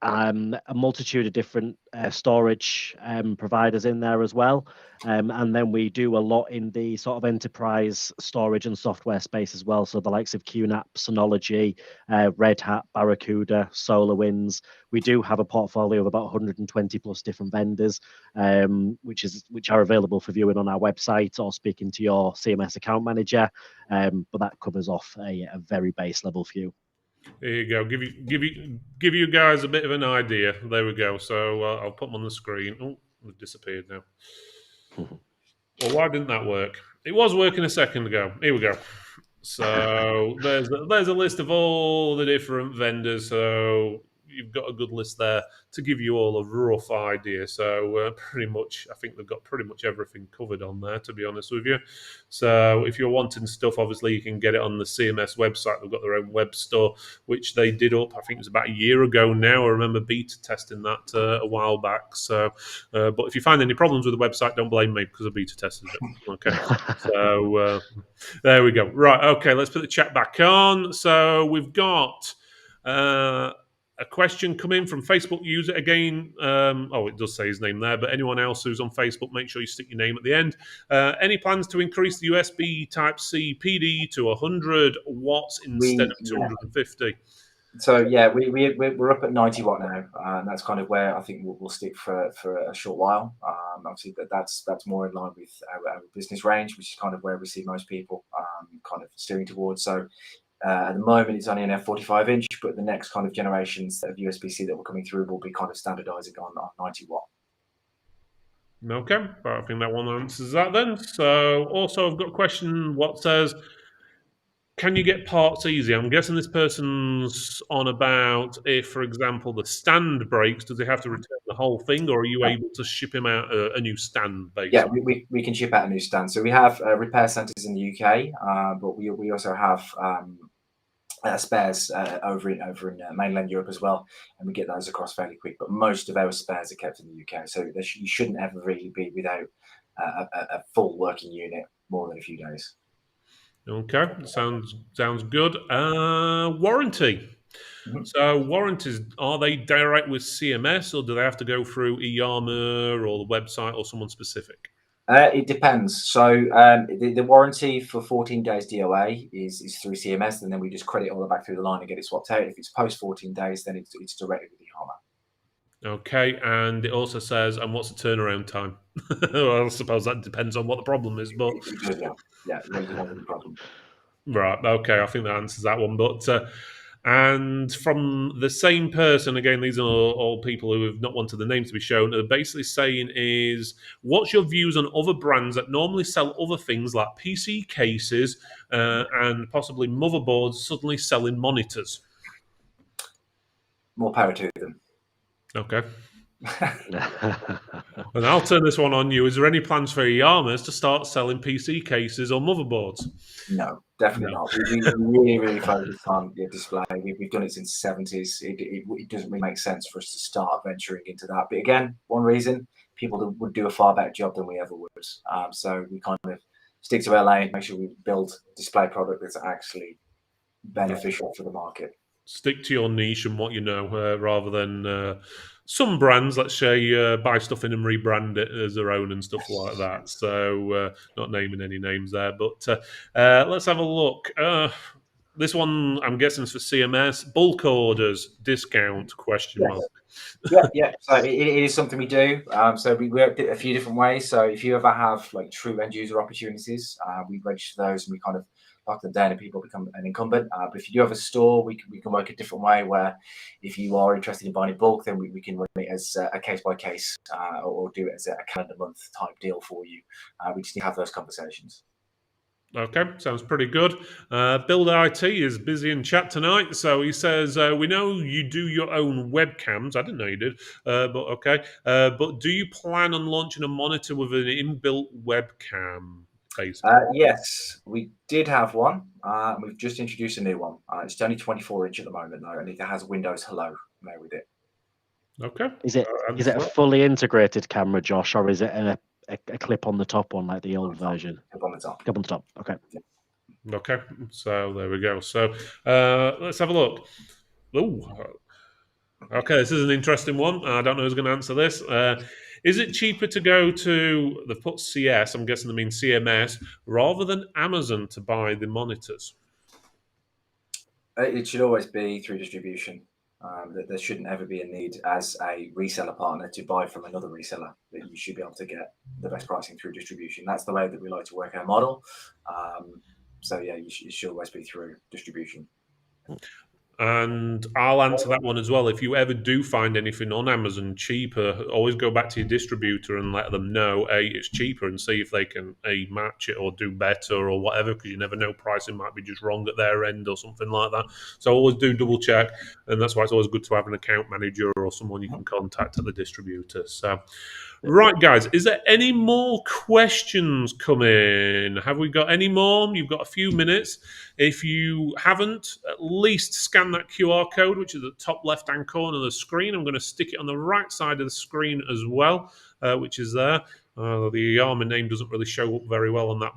A multitude of different storage providers in there as well. And then we do a lot in the sort of enterprise storage and software space as well. So the likes of QNAP, Synology, Red Hat, Barracuda, SolarWinds. We do have a portfolio of about 120 plus different vendors, which are available for viewing on our website or speaking to your CMS account manager. But that covers off a very base level view. There you go. Give you guys a bit of an idea. There we go. So I'll put them on the screen. Oh, they've disappeared now. Well, why didn't that work? It was working a second ago. Here we go. So there's a list of all the different vendors. So you've got a good list there to give you all a rough idea. So pretty much, I think they've got pretty much everything covered on there, to be honest with you. So if you're wanting stuff, obviously you can get it on the CMS website. They've got their own web store, which they did up, I think it was about a year ago now. I remember beta testing that a while back. So, but if you find any problems with the website, don't blame me because I beta tested it. Okay. So there we go. Right. Okay. Let's put the chat back on. So we've got a question come in from Facebook user again. It does say his name there, but anyone else who's on Facebook, make sure you stick your name at the end. Any plans to increase the USB Type-C PD to 100 watts instead of 250? So yeah, we're up at 90 watt now, and that's kind of where I think we'll stick for a short while. Obviously, that's more in line with our business range, which is kind of where we see most people kind of steering towards. So at the moment, it's only an F45-inch, but the next kind of generations of USB-C that were coming through will be kind of standardizing on 90 watt. Okay, I think that one answers that then. So also I've got a question what says, can you get parts easy? I'm guessing this person's on about if, for example, the stand breaks, does he have to return the whole thing, or are you able to ship him out a new stand, basically? Yeah, we can ship out a new stand. So we have repair centers in the UK, but we also have spares over in mainland Europe as well, and we get those across fairly quick. But most of our spares are kept in the UK, so you shouldn't ever really be without a full working unit more than a few days. Okay, sounds good. Warranty. Mm-hmm. So warranties, are they direct with CMS, or do they have to go through Iiyama or the website or someone specific? It depends. So the warranty for 14 days DOA is through CMS, and then we just credit all the back through the line and get it swapped out. If it's post 14 days, then it's directly with Iiyama. Okay, and it also says, and what's the turnaround time? Well, I suppose that depends on what the problem is, but yeah, it really depends on the problem. Right. Okay, I think that answers that one. But And from the same person, again, these are all people who have not wanted the name to be shown, are basically saying is, what's your views on other brands that normally sell other things like PC cases and possibly motherboards suddenly selling monitors? More power to them. Okay. And I'll turn this one on you. Is there any plans for Iiyama's to start selling PC cases or motherboards? No, definitely No. not. We really, really focus on the display. We've done it since the 70s. It doesn't really make sense for us to start venturing into that. But again, one reason, people would do a far better job than we ever would. So we kind of stick to our lane, make sure we build display product that's actually beneficial for the market. Stick to your niche and what you know, rather than some brands, let's say, buy stuff in and rebrand it as their own and stuff like that. So, not naming any names there, but let's have a look. This one, I'm guessing, is for CMS. Bulk orders, discount, question Yes. mark. Yeah. So it is something we do. So we work it a few different ways. So if you ever have like true end user opportunities, we register those and we kind of lock them down and people become an incumbent. But if you do have a store, we can work a different way where if you are interested in buying in bulk, then we can run it as a case by case or do it as a calendar month type deal for you. We just need to have those conversations. Okay, sounds pretty good. Build IT is busy in chat tonight, so he says, we know you do your own webcams. I didn't know you did, but okay. But do you plan on launching a monitor with an inbuilt webcam, basically? Yes, we did have one. We've just introduced a new one. It's only 24-inch at the moment, though, and it has Windows Hello there with it. Okay. Is it a fully integrated camera, Josh, or is it a clip on the top one like the old version? Clip on the top. Clip on the top. Okay. Okay, so there we go. So let's have a look. Ooh. Okay, this is an interesting one. I don't know who's going to answer this. Is it cheaper to go to, they've put CS, I'm guessing they mean CMS, rather than Amazon to buy the monitors? It should always be through distribution. There shouldn't ever be a need as a reseller partner to buy from another reseller. That you should be able to get the best pricing through distribution. That's the way that we like to work our model. So yeah, it should always be through distribution. And I'll answer that one as well. If you ever do find anything on Amazon cheaper, always go back to your distributor and let them know, A, it's cheaper, and see if they can, A, match it or do better or whatever, because you never know, pricing might be just wrong at their end or something like that. So always do double check, and that's why it's always good to have an account manager or someone you can contact at the distributor. So, right, guys, is there any more questions coming? Have we got any more? You've got a few minutes. If you haven't, at least scan that QR code, which is at the top left-hand corner of the screen. I'm going to stick it on the right side of the screen as well, which is there. The Iiyama name doesn't really show up very well on that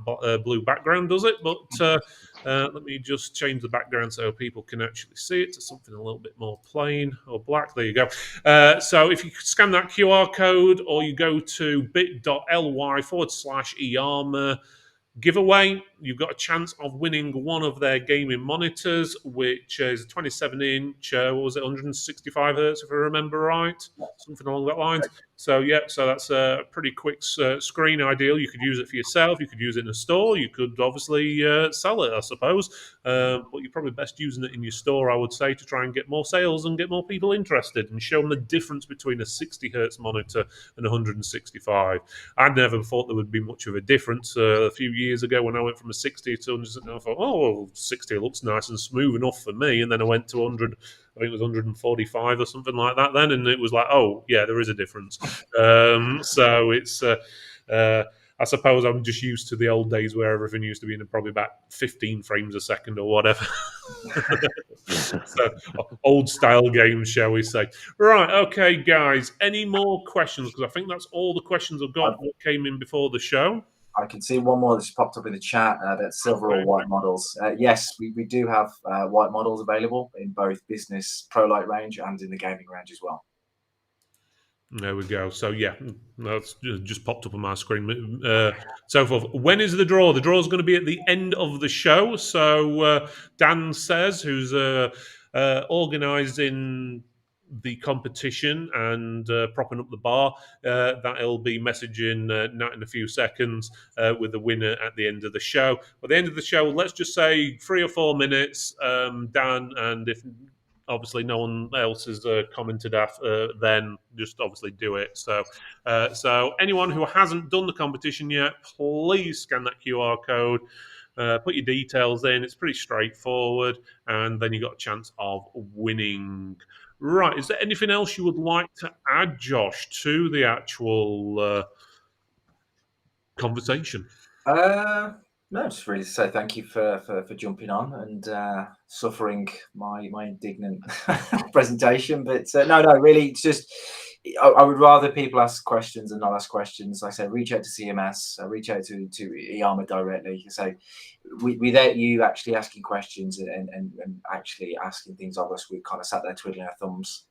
blue background, does it? But let me just change the background so people can actually see it to something a little bit more plain or black. There you go. So if you scan that QR code or you go to bit.ly/Iiyama giveaway, you've got a chance of winning one of their gaming monitors, which is a 27-inch, what was it, 165 hertz, if I remember right, something along that lines. So yeah, so that's a pretty quick screen ideal. You could use it for yourself, you could use it in a store, you could obviously sell it, I suppose, but you're probably best using it in your store, I would say, to try and get more sales and get more people interested and show them the difference between a 60 hertz monitor and 165. I'd never thought there would be much of a difference. A few years ago when I went from a 60 to 100, I thought, oh, 60 looks nice and smooth enough for me. And then I went to 100, I think it was 145 or something like that then. And it was like, oh, yeah, there is a difference. So it's, I suppose I'm just used to the old days where everything used to be in probably about 15 frames a second or whatever. So, old style games, shall we say. Right, okay, guys. Any more questions? Because I think that's all the questions I've got that came in before the show. I can see one more that's popped up in the chat. That's silver or white models. Yes, we do have white models available in both business pro light range and in the gaming range as well. There we go. So yeah, that's just popped up on my screen. So forth. When is the draw? The draw is going to be at the end of the show. So Dan says, who's organising the competition and propping up the bar. That'll be messaging Nat in a few seconds with the winner at the end of the show. At the end of the show, let's just say 3 or 4 minutes, Dan, and if obviously no one else has commented after, then just obviously do it. So anyone who hasn't done the competition yet, please scan that QR code. Put your details in. It's pretty straightforward, and then you got a chance of winning. Right. Is there anything else you would like to add, Josh, to the actual conversation? No, just really to say thank you for jumping on and suffering my indignant presentation. But no, really, it's just I would rather people ask questions and not ask questions. Like I say, reach out to CMS, reach out to Iiyama directly. You say without you actually asking questions and actually asking things of us, we kind of sat there twiddling our thumbs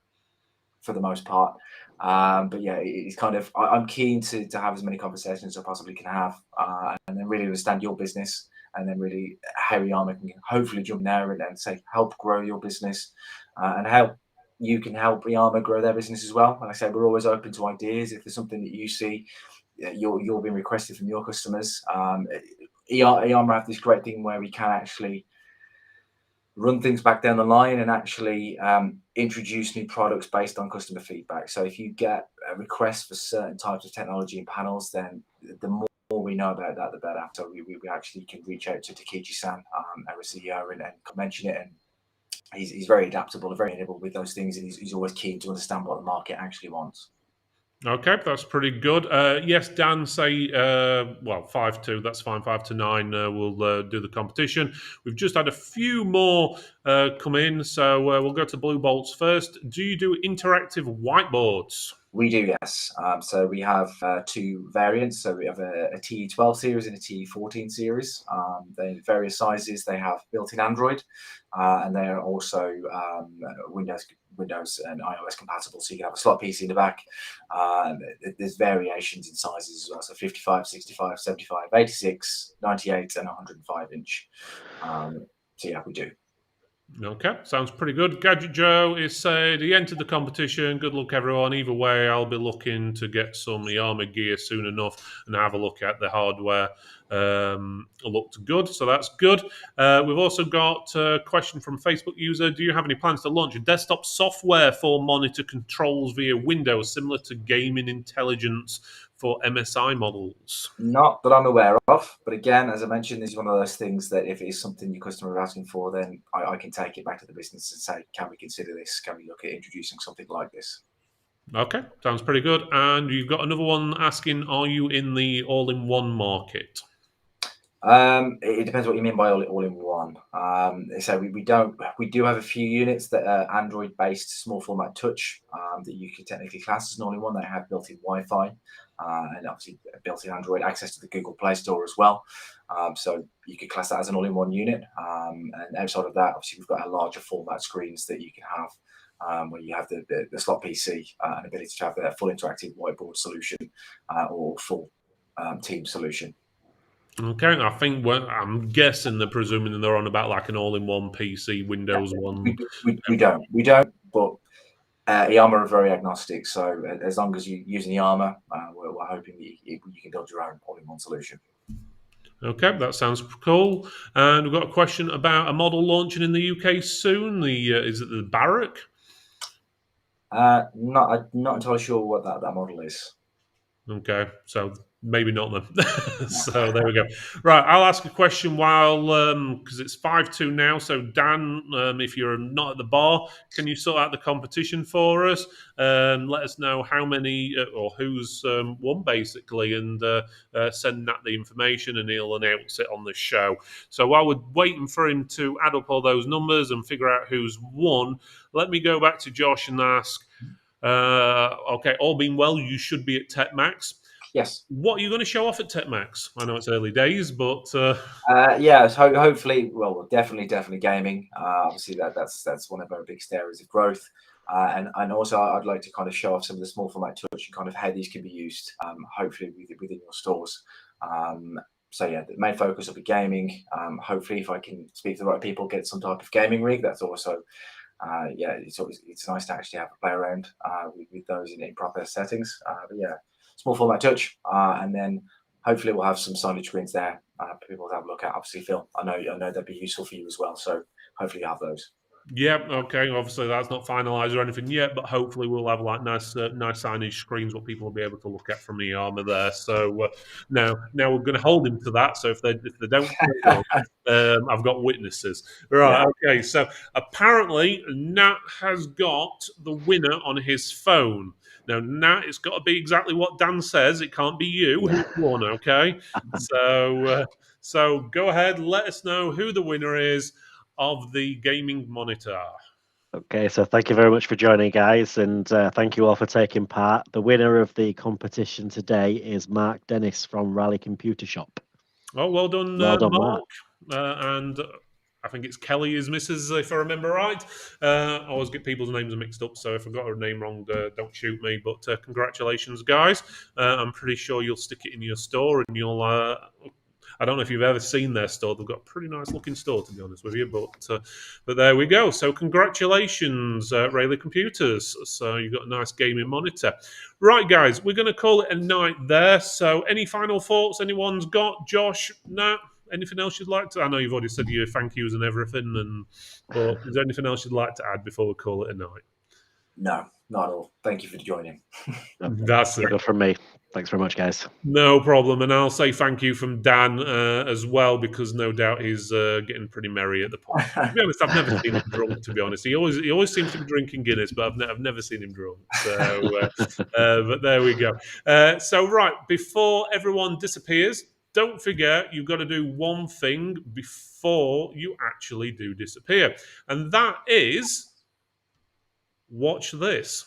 for the most part. But yeah, it's kind of I'm keen to have as many conversations as I possibly can have, and then really understand your business, and then really how Iiyama can hopefully jump in there and say help grow your business, and how you can help Iiyama grow their business as well. Like I say, we're always open to ideas. If there's something that you see you're being requested from your customers, Iiyama have this great thing where we can actually run things back down the line and actually introduce new products based on customer feedback. So if you get a request for certain types of technology and panels, then the more we know about that, the better. So we actually can reach out to Takichi-san, our CEO, and mention it. And he's very adaptable and very able with those things. And he's always keen to understand what the market actually wants. Okay, that's pretty good. Yes, Dan, say, 5-2, that's fine, 5-9, we'll do the competition. We've just had a few more come in, so we'll go to Blue Bolts first. Do you do interactive whiteboards? We do, yes. So we have two variants. So we have a TE12 series and a TE14 series. They're various sizes. They have built-in Android, and they are also Windows and iOS compatible. So you can have a slot PC in the back. There's variations in sizes as well. So 55, 65, 75, 86, 98, and 105 inch. So yeah, we do. Okay, sounds pretty good. Gadget Joe is said he entered the competition. Good luck, everyone. Either way, I'll be looking to get some Iiyama gear soon enough and have a look at the hardware. Looked good, so that's good. We've also got a question from Facebook user. Do you have any plans to launch a desktop software for monitor controls via Windows, similar to gaming intelligence for MSI models? Not that I'm aware of, but again, as I mentioned, this is one of those things that if it is something your customer is asking for, then I can take it back to the business and say, can we consider this? Can we look at introducing something like this? Okay, sounds pretty good. And you've got another one asking, are you in the all-in-one market? It depends what you mean by all in one. So we do have a few units that are Android based small format touch that you could technically class as an all in one. They have built in Wi-Fi and obviously built in Android access to the Google Play Store as well. So you could class that as an all in one unit. And outside of that, obviously we've got our larger format screens that you can have. Where you have the slot PC and ability to have a full interactive whiteboard solution or full team solution. Okay, I'm guessing they're presuming they're on about like an all-in-one PC Windows one. We don't. But Iiyama are very agnostic. So as long as you use Iiyama, we're hoping you can build your own all-in-one solution. Okay, that sounds cool. And we've got a question about a model launching in the UK soon. Is it the Barrack? I'm not entirely sure what that model is. Okay, so maybe not then. So there we go. Right, I'll ask a question while because it's 5-2 now. So Dan, if you're not at the bar, can you sort out the competition for us? Let us know how many or who's won basically, and send Nat the information, and he'll announce it on the show. So while we're waiting for him to add up all those numbers and figure out who's won, let me go back to Josh and ask. Okay, all being well, you should be at TechMax. Yes. What are you going to show off at TechMax? I know it's early days, but yeah, so hopefully, well, definitely gaming. Obviously, that's one of our biggest areas of growth, and also I'd like to kind of show off some of the small format touch and kind of how these can be used, hopefully within your stores. So yeah, the main focus will be gaming. Hopefully, if I can speak to the right people, get some type of gaming rig. That's also yeah, it's nice to actually have a play around with those in proper settings. But yeah, small format touch, and then hopefully we'll have some signage screens there for people to have a look at. Obviously, Phil, I know that'd be useful for you as well. So hopefully you have those. Yeah, okay. Obviously, that's not finalised or anything yet, but hopefully we'll have like nice signage screens what people will be able to look at from Iiyama there. So now we're going to hold him to that. So if they don't turn up, I've got witnesses. Right. Yeah. Okay. So apparently Nat has got the winner on his phone. Now, Nat, it's got to be exactly what Dan says. It can't be you who won. Okay. So go ahead. Let us know who the winner is of the gaming monitor. Okay, so thank you very much for joining, guys, and thank you all for taking part. The winner of the competition today is Mark Dennis from Rally Computer Shop. Oh, well done, Well done, Mark. And I think it's Kelly, his missus, if I remember right. I always get people's names mixed up, so if I've got her name wrong, don't shoot me. But congratulations, guys. I'm pretty sure you'll stick it in your store and you'll... I don't know if you've ever seen their store. They've got a pretty nice looking store, to be honest with you. But there we go. So congratulations, Rayleigh Computers. So you've got a nice gaming monitor. Right, guys, we're going to call it a night there. So any final thoughts anyone's got? Josh, Nat, anything else you'd like to? I know you've already said your thank yous and everything, but is there anything else you'd like to add before we call it a night? No, not at all. Thank you for joining. That's it. Good from me. Thanks very much, guys. No problem. And I'll say thank you from Dan as well, because no doubt he's getting pretty merry at the point. To be honest, I've never seen him drunk, to be honest. He always seems to be drinking Guinness, but I've never seen him drunk. So, but there we go. So, right, before everyone disappears, don't forget you've got to do one thing before you actually do disappear. And that is watch this.